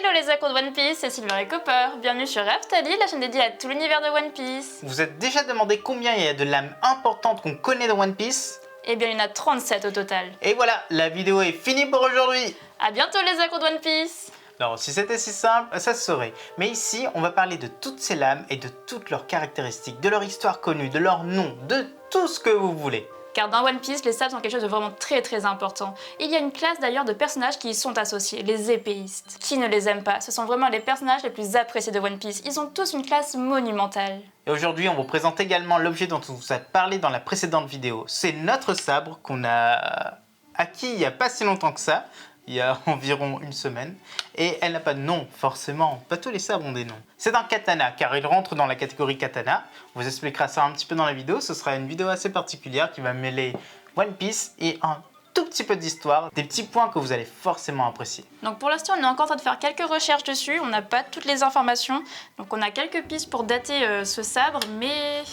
Hello les accros de One Piece, c'est Silver et Copper. Bienvenue sur Raftalie, la chaîne dédiée à tout l'univers de One Piece. Vous êtes déjà demandé combien il y a de lames importantes qu'on connaît dans One Piece? Eh bien, il y en a 37 au total. Et voilà, la vidéo est finie pour aujourd'hui. A bientôt les accros de One Piece. Alors, si c'était si simple, ça se saurait. Mais ici, on va parler de toutes ces lames et de toutes leurs caractéristiques, de leur histoire connue, de leur nom, de tout ce que vous voulez. Car dans One Piece, les sables sont quelque chose de vraiment très important. Il y a une classe d'ailleurs de personnages qui y sont associés, les épéistes. Qui ne les aime pas? Ce sont vraiment les personnages les plus appréciés de One Piece. Ils ont tous une classe monumentale. Et aujourd'hui, on vous présente également l'objet dont on vous a parlé dans la précédente vidéo. C'est notre sabre qu'on a acquis il n'y a pas si longtemps que ça. Il y a environ une semaine, et elle n'a pas de nom, forcément, pas tous les sabres ont des noms. C'est un katana, car il rentre dans la catégorie katana, on vous expliquera ça un petit peu dans la vidéo, ce sera une vidéo assez particulière qui va mêler One Piece et un tout petit peu d'histoire, des petits points que vous allez forcément apprécier. Donc pour l'instant, on est encore en train de faire quelques recherches dessus, on n'a pas toutes les informations, donc on a quelques pistes pour dater ce sabre, mais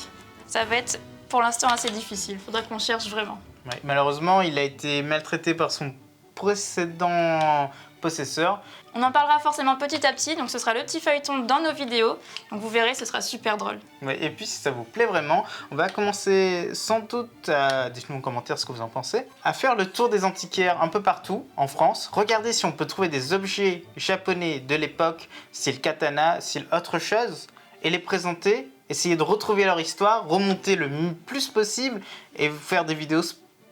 ça va être pour l'instant assez difficile, faudrait qu'on cherche vraiment. Ouais, malheureusement, il a été maltraité par son précédent possesseur. On en parlera forcément petit à petit, donc ce sera le petit feuilleton dans nos vidéos, donc vous verrez, ce sera super drôle. Ouais, et puis si ça vous plaît vraiment, on va commencer sans doute à, dites-nous en commentaire ce que vous en pensez, à faire le tour des antiquaires un peu partout en France. Regardez si on peut trouver des objets japonais de l'époque, style katana, style autre chose, et les présenter, essayer de retrouver leur histoire, remonter le plus possible et faire des vidéos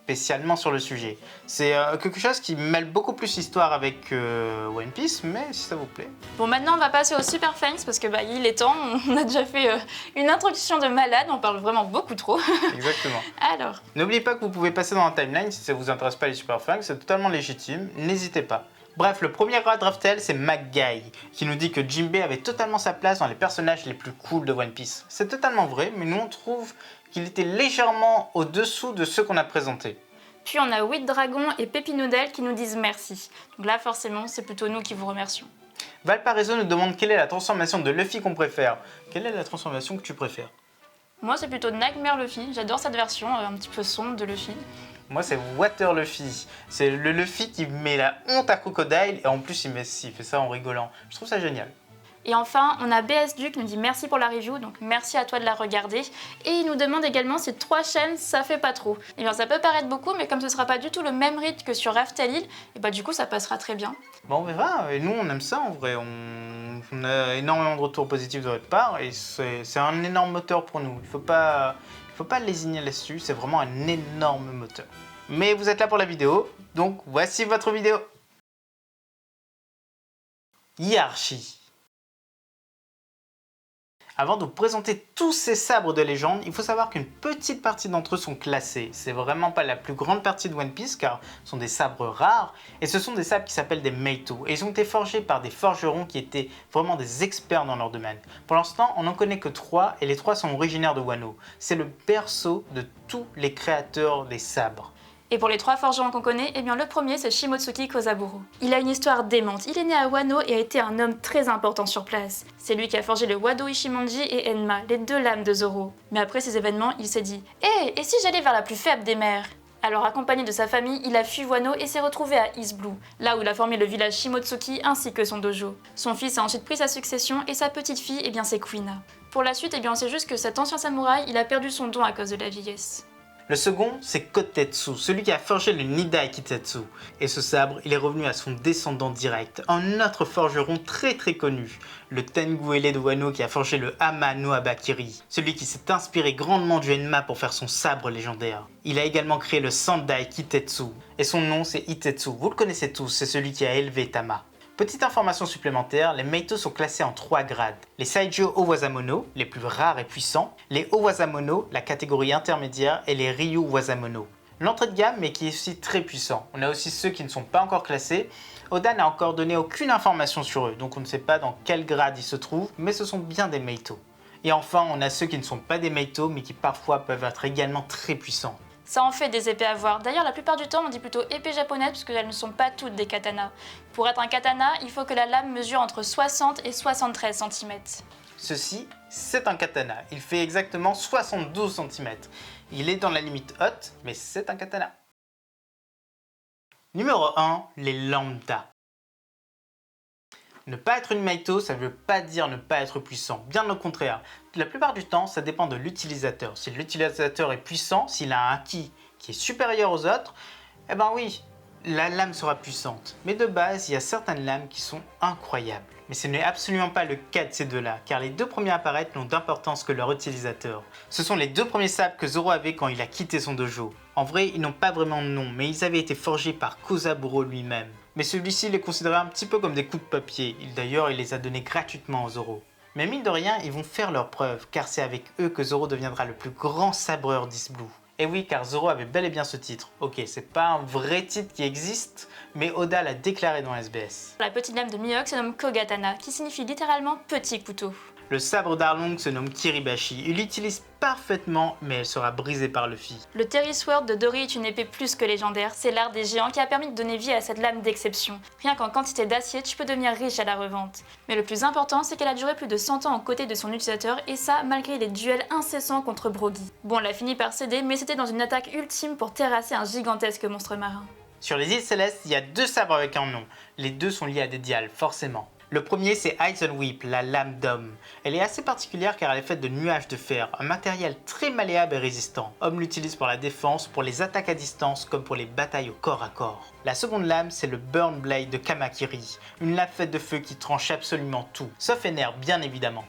spécialement sur le sujet. C'est quelque chose qui mêle beaucoup plus l'histoire avec One Piece, mais si ça vous plaît. Bon, maintenant on va passer au Super Thanks parce que il est temps, on a déjà fait une introduction de malade, on parle vraiment beaucoup trop. Exactement. Alors, n'oubliez pas que vous pouvez passer dans la timeline si ça vous intéresse pas les Super Thanks, c'est totalement légitime, n'hésitez pas. Bref, le premier rat Draftel, c'est McGuy, qui nous dit que Jinbei avait totalement sa place dans les personnages les plus cool de One Piece. C'est totalement vrai, mais nous on trouve qu'il était légèrement au-dessous de ceux qu'on a présentés. Puis on a Wheat Dragon et Pépinoudel qui nous disent merci. Donc là forcément, c'est plutôt nous qui vous remercions. Valparaiso nous demande quelle est la transformation de Luffy qu'on préfère. Quelle est la transformation que tu préfères? Moi c'est plutôt Nightmare Luffy, j'adore cette version un petit peu sombre de Luffy. Moi c'est Water Luffy, c'est le Luffy qui met la honte à Crocodile et en plus il fait ça en rigolant. Je trouve ça génial. Et enfin, on a BS Duke qui nous dit merci pour la review, donc merci à toi de la regarder. Et il nous demande également si 3 chaînes, ça fait pas trop. Eh bien ça peut paraître beaucoup, mais comme ce sera pas du tout le même rythme que sur Raftalie, et du coup ça passera très bien. Bon on verra, et nous on aime ça en vrai, on a énormément de retours positifs de votre part, et c'est un énorme moteur pour nous. Il faut pas lésigner là-dessus, c'est vraiment un énorme moteur. Mais vous êtes là pour la vidéo, donc voici votre vidéo. Hiérarchie. Avant de vous présenter tous ces sabres de légende, il faut savoir qu'une petite partie d'entre eux sont classés. C'est vraiment pas la plus grande partie de One Piece car ce sont des sabres rares et ce sont des sabres qui s'appellent des Meito. Et ils ont été forgés par des forgerons qui étaient vraiment des experts dans leur domaine. Pour l'instant, on n'en connaît que 3 et les 3 sont originaires de Wano. C'est le berceau de tous les créateurs des sabres. Et pour les 3 forgerons qu'on connaît, eh bien le premier c'est Shimotsuki Kozaburo. Il a une histoire démente, il est né à Wano et a été un homme très important sur place. C'est lui qui a forgé le Wado Ishimonji et Enma, les 2 lames de Zoro. Mais après ces événements, il s'est dit « Hé, et si j'allais vers la plus faible des mers ?» Alors accompagné de sa famille, il a fui Wano et s'est retrouvé à East Blue, là où il a formé le village Shimotsuki ainsi que son dojo. Son fils a ensuite pris sa succession et sa petite fille, eh bien c'est Kuina. Pour la suite, eh bien on sait juste que cet ancien samouraï, il a perdu son don à cause de la vieillesse. Le second, c'est Kotetsu, celui qui a forgé le Nidai Kitetsu. Et ce sabre, il est revenu à son descendant direct, un autre forgeron très connu, le Tenguele de Wano qui a forgé le Hama no Abakiri, celui qui s'est inspiré grandement du Enma pour faire son sabre légendaire. Il a également créé le Sandai Kitetsu, et son nom c'est Itetsu, vous le connaissez tous, c'est celui qui a élevé Tama. Petite information supplémentaire, les Meito sont classés en 3 grades. Les Saijo Owazamono, les plus rares et puissants, les Owazamono, la catégorie intermédiaire, et les Ryu Wazamono. L'entrée de gamme, mais qui est aussi très puissant. On a aussi ceux qui ne sont pas encore classés. Oda n'a encore donné aucune information sur eux, donc on ne sait pas dans quel grade ils se trouvent, mais ce sont bien des Meito. Et enfin, on a ceux qui ne sont pas des Meito, mais qui parfois peuvent être également très puissants. Ça en fait des épées à voir. D'ailleurs, la plupart du temps, on dit plutôt épées japonaises parce qu'elles ne sont pas toutes des katanas. Pour être un katana, il faut que la lame mesure entre 60 et 73 cm. Ceci, c'est un katana. Il fait exactement 72 cm. Il est dans la limite haute, mais c'est un katana. Numéro 1, les lambda. Ne pas être une Meito, ça ne veut pas dire ne pas être puissant, bien au contraire. La plupart du temps, ça dépend de l'utilisateur. Si l'utilisateur est puissant, s'il a un ki qui est supérieur aux autres, eh ben oui, la lame sera puissante. Mais de base, il y a certaines lames qui sont incroyables. Mais ce n'est absolument pas le cas de ces deux-là, car les deux premiers à apparaître n'ont d'importance que leur utilisateur. Ce sont les deux premiers sabres que Zoro avait quand il a quitté son dojo. En vrai, ils n'ont pas vraiment de nom, mais ils avaient été forgés par Kozaburo lui-même. Mais celui-ci les considérait un petit peu comme des coups de papier. D'ailleurs, il les a donnés gratuitement à Zoro. Mais mine de rien, ils vont faire leurs preuves, car c'est avec eux que Zoro deviendra le plus grand sabreur d'East Blue. Et oui, car Zoro avait bel et bien ce titre. Ok, c'est pas un vrai titre qui existe, mais Oda l'a déclaré dans SBS. La petite lame de Mihawk se nomme Kogatana, qui signifie littéralement petit couteau. Le sabre d'Arlong se nomme Kiribashi. Il l'utilise parfaitement, mais elle sera brisée par Luffy. Le Terry Sword de Dory est une épée plus que légendaire. C'est l'art des géants qui a permis de donner vie à cette lame d'exception. Rien qu'en quantité d'acier, tu peux devenir riche à la revente. Mais le plus important, c'est qu'elle a duré plus de 100 ans aux côtés de son utilisateur, et ça, malgré les duels incessants contre Brogy. Bon, elle a fini par céder, mais c'était dans une attaque ultime pour terrasser un gigantesque monstre marin. Sur les îles Célestes, il y a deux sabres avec un nom. Les deux sont liés à des dials, forcément. Le premier, c'est Aizen Whip, la lame d'homme. Elle est assez particulière car elle est faite de nuages de fer, un matériel très malléable et résistant. Homme l'utilise pour la défense, pour les attaques à distance, comme pour les batailles au corps à corps. La seconde lame, c'est le Burn Blade de Kamakiri, une lame faite de feu qui tranche absolument tout, sauf Ener, bien évidemment.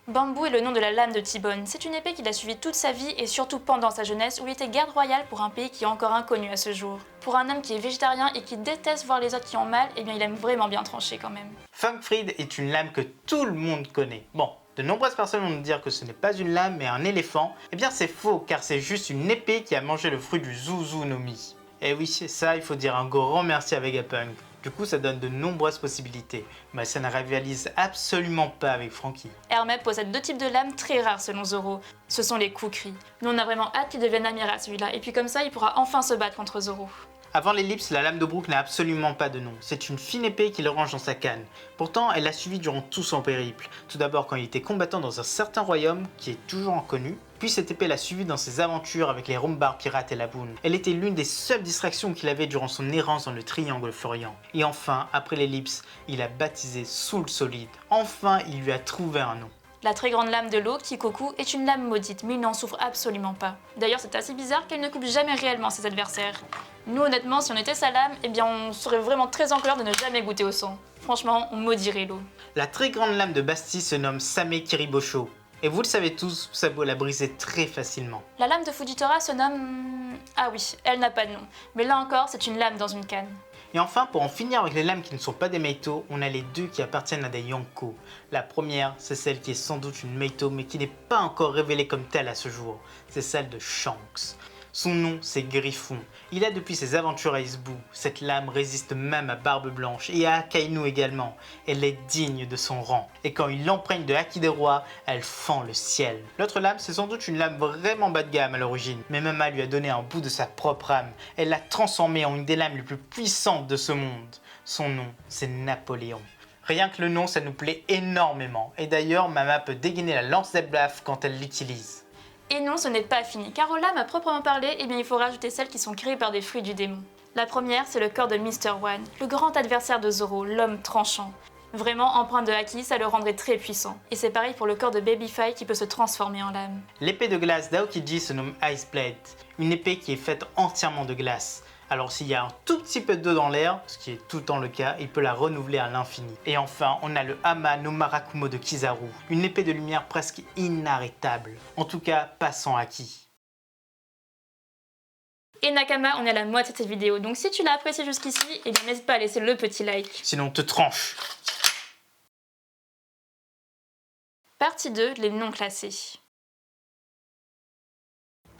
Bambou est le nom de la lame de T-Bone. C'est une épée qu'il a suivie toute sa vie et surtout pendant sa jeunesse où il était garde royal pour un pays qui est encore inconnu à ce jour. Pour un homme qui est végétarien et qui déteste voir les autres qui ont mal, eh bien il aime vraiment bien trancher quand même. Funkfried est une lame que tout le monde connaît. Bon, de nombreuses personnes vont nous dire que ce n'est pas une lame mais un éléphant. Eh bien c'est faux car c'est juste une épée qui a mangé le fruit du Zuzu no Mi. Et oui, ça il faut dire un grand merci à Vegapunk. Du coup, ça donne de nombreuses possibilités, mais ça ne rivalise absolument pas avec Franky. Hermep possède deux types de lames très rares selon Zoro. Ce sont les Kukri. Nous on a vraiment hâte qu'il devienne amiral celui-là, et puis comme ça il pourra enfin se battre contre Zoro. Avant l'ellipse, la lame de Brook n'a absolument pas de nom. C'est une fine épée qu'il range dans sa canne. Pourtant, elle l'a suivi durant tout son périple. Tout d'abord quand il était combattant dans un certain royaume, qui est toujours inconnu. Puis cette épée l'a suivi dans ses aventures avec les Rombar pirates et la Boune. Elle était l'une des seules distractions qu'il avait durant son errance dans le triangle florian. Et enfin, après l'ellipse, il a baptisé Soul Solide. Enfin, il lui a trouvé un nom. La très grande lame de l'eau, Kikoku, est une lame maudite, mais il n'en souffre absolument pas. D'ailleurs, c'est assez bizarre qu'elle ne coupe jamais réellement ses adversaires. Nous, honnêtement, si on était sa lame, eh bien on serait vraiment très en colère de ne jamais goûter au sang. Franchement, on maudirait l'eau. La très grande lame de Bastille se nomme Same Kiribosho. Et vous le savez tous, Sabo l'a brisée très facilement. La lame de Fujitora se nomme... Ah oui, elle n'a pas de nom. Mais là encore, c'est une lame dans une canne. Et enfin, pour en finir avec les lames qui ne sont pas des Meito, on a les deux qui appartiennent à des Yonko. La première, c'est celle qui est sans doute une Meito, mais qui n'est pas encore révélée comme telle à ce jour. C'est celle de Shanks. Son nom, c'est Griffon. Il a depuis ses aventures à Isbu. Cette lame résiste même à Barbe Blanche et à Akainu également. Elle est digne de son rang. Et quand il l'emprunte de Haki des Rois, elle fend le ciel. L'autre lame, c'est sans doute une lame vraiment bas de gamme à l'origine. Mais Mama lui a donné un bout de sa propre âme. Elle l'a transformée en une des lames les plus puissantes de ce monde. Son nom, c'est Napoléon. Rien que le nom, ça nous plaît énormément. Et d'ailleurs, Mama peut dégainer la lance d'Elbaf quand elle l'utilise. Et non, ce n'est pas fini, car aux lames à proprement parler, eh bien, il faut rajouter celles qui sont créées par des fruits du démon. La première, c'est le corps de Mr. One, le grand adversaire de Zoro, l'homme tranchant. Vraiment, empreint de Haki, ça le rendrait très puissant. Et c'est pareil pour le corps de Babyfy qui peut se transformer en lame. L'épée de glace d'Aokiji se nomme Ice Blade, une épée qui est faite entièrement de glace. Alors s'il y a un tout petit peu d'eau dans l'air, ce qui est tout le temps le cas, il peut la renouveler à l'infini. Et enfin, on a le Hama no Marakumo de Kizaru, une épée de lumière presque inarrêtable. En tout cas, pas sans Haki. Et Nakama, on est à la moitié de cette vidéo, donc si tu l'as apprécié jusqu'ici, eh bien n'hésite pas à laisser le petit like. Sinon, on te tranche. Partie 2, les non classés.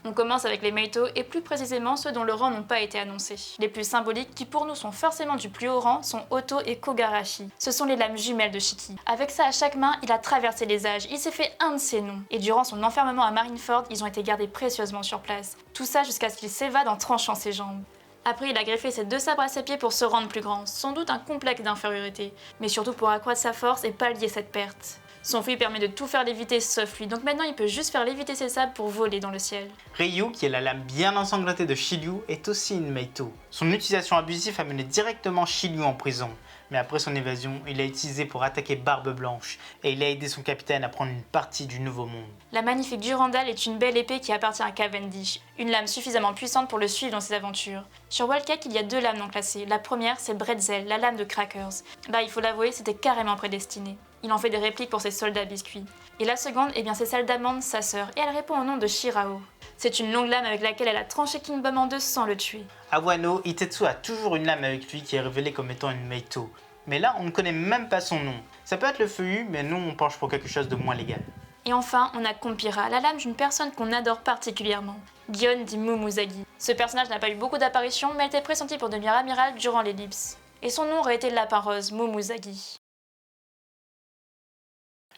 On commence avec les Meito et plus précisément ceux dont le rang n'ont pas été annoncés. Les plus symboliques, qui pour nous sont forcément du plus haut rang, sont Oto et Kogarashi. Ce sont les lames jumelles de Shiki. Avec ça à chaque main, il a traversé les âges, il s'est fait un de ses noms. Et durant son enfermement à Marineford, ils ont été gardés précieusement sur place. Tout ça jusqu'à ce qu'il s'évade en tranchant ses jambes. Après, il a greffé ses deux sabres à ses pieds pour se rendre plus grand, sans doute un complexe d'infériorité, mais surtout pour accroître sa force et pallier cette perte. Son fruit permet de tout faire léviter sauf lui, donc maintenant il peut juste faire léviter ses sabres pour voler dans le ciel. Ryu, qui est la lame bien ensanglantée de Shiryu, est aussi une Meito. Son utilisation abusive a mené directement Shiryu en prison. Mais après son évasion, il l'a utilisé pour attaquer Barbe Blanche et il a aidé son capitaine à prendre une partie du Nouveau Monde. La magnifique Durandal est une belle épée qui appartient à Cavendish, une lame suffisamment puissante pour le suivre dans ses aventures. Sur Wildcat, il y a 2 lames non classées. La première, c'est Bretzel, la lame de Crackers. Là, il faut l'avouer, c'était carrément prédestiné. Il en fait des répliques pour ses soldats biscuits. Et la seconde, eh bien c'est celle d'Amande, sa sœur, et elle répond au nom de Shirao. C'est une longue lame avec laquelle elle a tranché King Bum en 2 sans le tuer. À Wano, Itetsu a toujours une lame avec lui qui est révélée comme étant une Meito. Mais là, on ne connaît même pas son nom. Ça peut être le feuillu, mais nous, on penche pour quelque chose de moins légal. Et enfin, on a Compira, la lame d'une personne qu'on adore particulièrement, Gion dit Mumuzagi. Ce personnage n'a pas eu beaucoup d'apparitions, mais elle était pressentie pour devenir amiral durant l'ellipse. Et son nom aurait été Lapin Rose, Mumuzagi.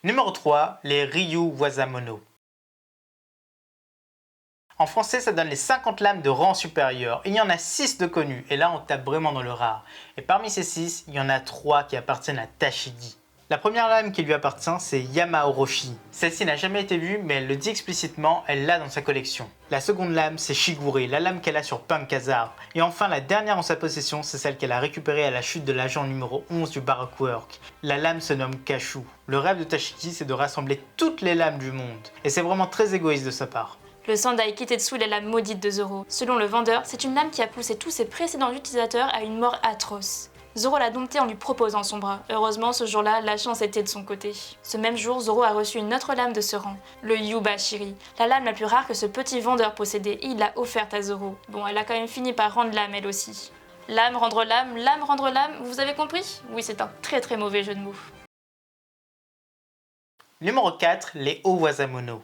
Numéro 3, les Ryu Wasamono. En français, ça donne les 50 lames de rang supérieur. Il y en a 6 de connus, et là on tape vraiment dans le rare. Et parmi ces 6, il y en a 3 qui appartiennent à Tashigi. La première lame qui lui appartient, c'est Yamaoroshi. Celle-ci n'a jamais été vue, mais elle le dit explicitement, elle l'a dans sa collection. La seconde lame, c'est Shigure, la lame qu'elle a sur Punk Hazard. Et enfin, la dernière en sa possession, c'est celle qu'elle a récupérée à la chute de l'agent numéro 11 du Baroque Work. La lame se nomme Kashu. Le rêve de Tashigi, c'est de rassembler toutes les lames du monde. Et c'est vraiment très égoïste de sa part. Le Sandai Kitetsu est la lame maudite de Zoro. Selon le vendeur, c'est une lame qui a poussé tous ses précédents utilisateurs à une mort atroce. Zoro l'a dompté en lui proposant son bras. Heureusement, ce jour-là, la chance était de son côté. Ce même jour, Zoro a reçu une autre lame de ce rang, le Yubashiri, la lame la plus rare que ce petit vendeur possédait, et il l'a offerte à Zoro. Bon, elle a quand même fini par rendre l'âme elle aussi. Lame rendre lame rendre lame, vous avez compris? Oui, c'est un très mauvais jeu de mots. Numéro 4, les Owasamono.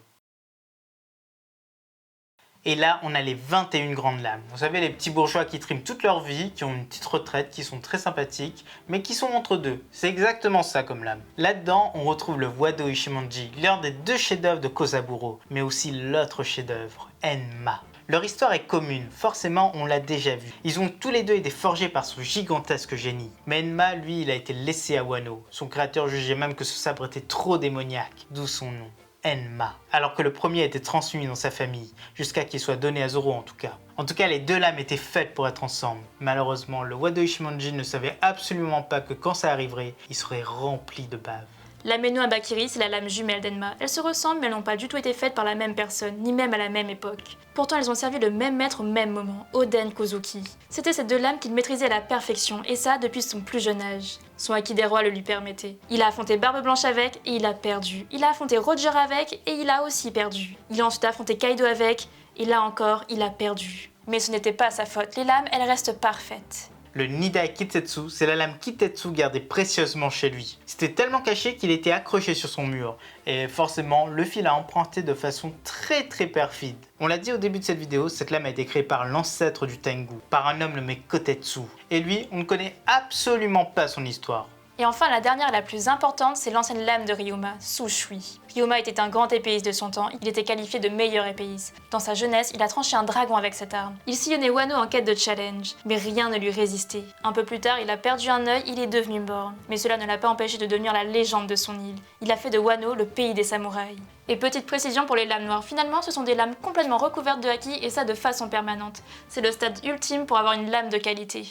Et là, on a les 21 grandes lames. Vous savez, les petits bourgeois qui triment toute leur vie, qui ont une petite retraite, qui sont très sympathiques, mais qui sont entre deux. C'est exactement ça comme lame. Là-dedans, on retrouve le Wado Ishimonji, l'un des 2 chefs-d'œuvre de Kozaburo, mais aussi l'autre chef-d'œuvre, Enma. Leur histoire est commune, forcément on l'a déjà vu. Ils ont tous les 2 été forgés par son gigantesque génie. Mais Enma, lui, il a été laissé à Wano. Son créateur jugeait même que ce sabre était trop démoniaque, d'où son nom. Enma, alors que le premier a été transmis dans sa famille, jusqu'à qu'il soit donné à Zoro en tout cas. En tout cas, les 2 lames étaient faites pour être ensemble. Malheureusement, le Wado Ishimonji ne savait absolument pas que quand ça arriverait, il serait rempli de bave. La Meno Abakiri, c'est la lame jumelle d'Enma. Elles se ressemblent mais elles n'ont pas du tout été faites par la même personne, ni même à la même époque. Pourtant elles ont servi le même maître au même moment, Oden Kozuki. C'était ces 2 lames qu'il maîtrisait à la perfection, et ça depuis son plus jeune âge. Son acquis des rois le lui permettait. Il a affronté Barbe Blanche avec, et il a perdu. Il a affronté Roger avec, et il a aussi perdu. Il a ensuite affronté Kaido avec, et là encore, il a perdu. Mais ce n'était pas sa faute, les lames, elles restent parfaites. Le Nidai Kitetsu, c'est la lame Kitetsu gardée précieusement chez lui. C'était tellement caché qu'il était accroché sur son mur. Et forcément, Luffy l'a emprunté de façon très perfide. On l'a dit au début de cette vidéo, cette lame a été créée par l'ancêtre du Tengu, par un homme nommé Kotetsu. Et lui, on ne connaît absolument pas son histoire. Et enfin, la dernière et la plus importante, c'est l'ancienne lame de Ryoma, Sushui. Ryoma était un grand épéiste de son temps, il était qualifié de meilleur épéiste. Dans sa jeunesse, il a tranché un dragon avec cette arme. Il sillonnait Wano en quête de challenge, mais rien ne lui résistait. Un peu plus tard, il a perdu un œil, il est devenu borgne. Mais cela ne l'a pas empêché de devenir la légende de son île. Il a fait de Wano le pays des samouraïs. Et petite précision pour les lames noires, finalement ce sont des lames complètement recouvertes de haki et ça de façon permanente. C'est le stade ultime pour avoir une lame de qualité.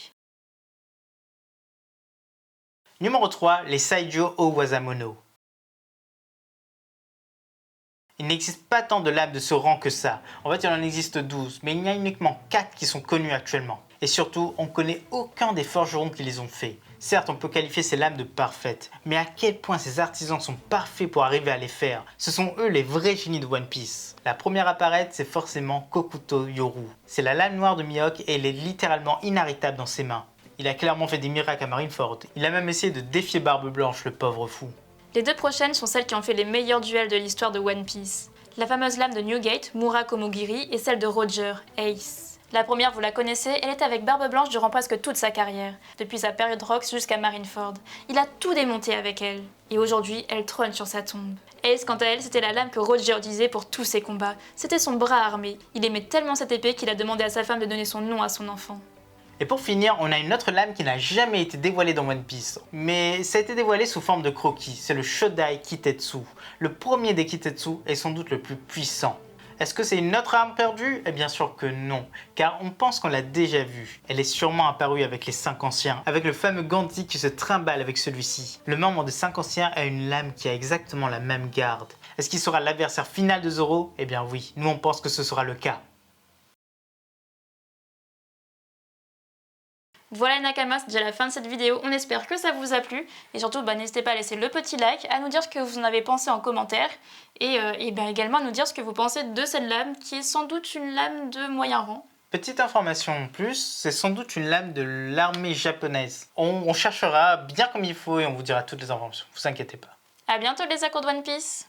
Numéro 3, les Saijo Owasamono. Il n'existe pas tant de lames de ce rang que ça. En fait, il en existe 12, mais il y en a uniquement 4 qui sont connus actuellement. Et surtout, on ne connaît aucun des forgerons qui les ont faits. Certes, on peut qualifier ces lames de parfaites, mais à quel point ces artisans sont parfaits pour arriver à les faire. Ce sont eux les vrais génies de One Piece. La première à apparaître, c'est forcément Kokuto Yoru. C'est la lame noire de Mihawk et elle est littéralement inarrêtable dans ses mains. Il a clairement fait des miracles à Marineford. Il a même essayé de défier Barbe Blanche, le pauvre fou. Les 2 prochaines sont celles qui ont fait les meilleurs duels de l'histoire de One Piece. La fameuse lame de Newgate, Mura Komogiri, et celle de Roger, Ace. La première, vous la connaissez, elle était avec Barbe Blanche durant presque toute sa carrière, depuis sa période Rocks jusqu'à Marineford. Il a tout démonté avec elle. Et aujourd'hui, elle trône sur sa tombe. Ace, quant à elle, c'était la lame que Roger utilisait pour tous ses combats. C'était son bras armé. Il aimait tellement cette épée qu'il a demandé à sa femme de donner son nom à son enfant. Et pour finir, on a une autre lame qui n'a jamais été dévoilée dans One Piece. Mais ça a été dévoilé sous forme de croquis, c'est le Shodai Kitetsu. Le premier des Kitetsu est sans doute le plus puissant. Est-ce que c'est une autre arme perdue? Eh bien sûr que non, car on pense qu'on l'a déjà vue. Elle est sûrement apparue avec les 5 anciens, avec le fameux Gandhi qui se trimballe avec celui-ci. Le membre des 5 anciens a une lame qui a exactement la même garde. Est-ce qu'il sera l'adversaire final de Zoro? Eh bien oui, nous on pense que ce sera le cas. Voilà les Nakamas, c'est déjà la fin de cette vidéo, on espère que ça vous a plu, et surtout n'hésitez pas à laisser le petit like, à nous dire ce que vous en avez pensé en commentaire, et également à nous dire ce que vous pensez de cette lame, qui est sans doute une lame de moyen rang. Petite information en plus, c'est sans doute une lame de l'armée japonaise. On cherchera bien comme il faut et on vous dira toutes les informations, vous inquiétez pas. A bientôt les Accords de One Piece.